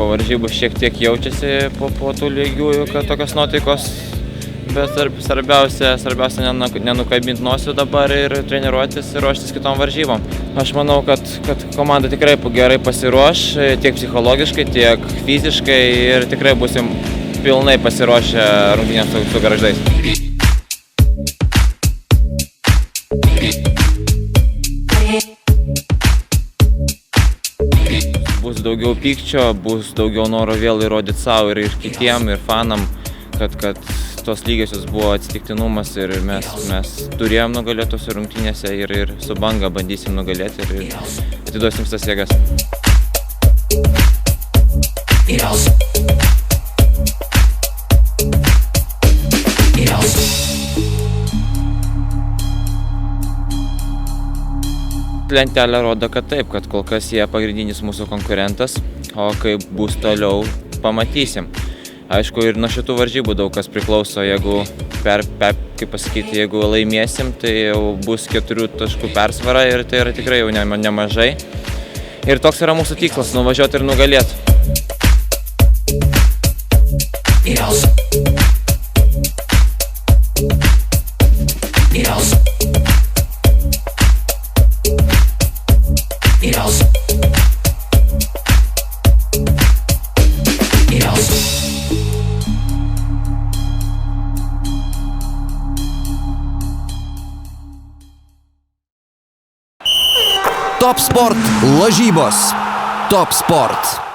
varžybų šiek tiek jaučiasi po tų lygiųjų, kad tokios nuotaikos, bet svarbiausia nenukabinti nosių dabar ir treniruotis ir ruoštis kitom varžybom. Aš manau, kad komanda tikrai gerai pasiruoš, tiek psichologiškai, tiek fiziškai ir tikrai būsim pilnai pasiruošę rungtynėms su Gargždais. Bus daugiau pykčio, bus daugiau noro vėl įrodyti savo ir kitiem, ir fanam, kad tos lygiosios buvo atsitiktinumas ir mes turėjom nugalėti tose rungtynėse ir su Banga bandysim nugalėti ir atiduosim tas jėgas. Lentelė rodo, kad taip, kad kol kas jie pagrindinis mūsų konkurentas, o kaip bus toliau, pamatysim. Aišku, ir nuo šitų varžybų daug kas priklauso, jeigu jeigu laimėsim, tai jau bus 4 taškų persvara ir tai yra tikrai jau nemažai. Ir toks yra mūsų tikslas, nuvažiuoti ir nugalėti. Top Sport lažybos. Top Sport.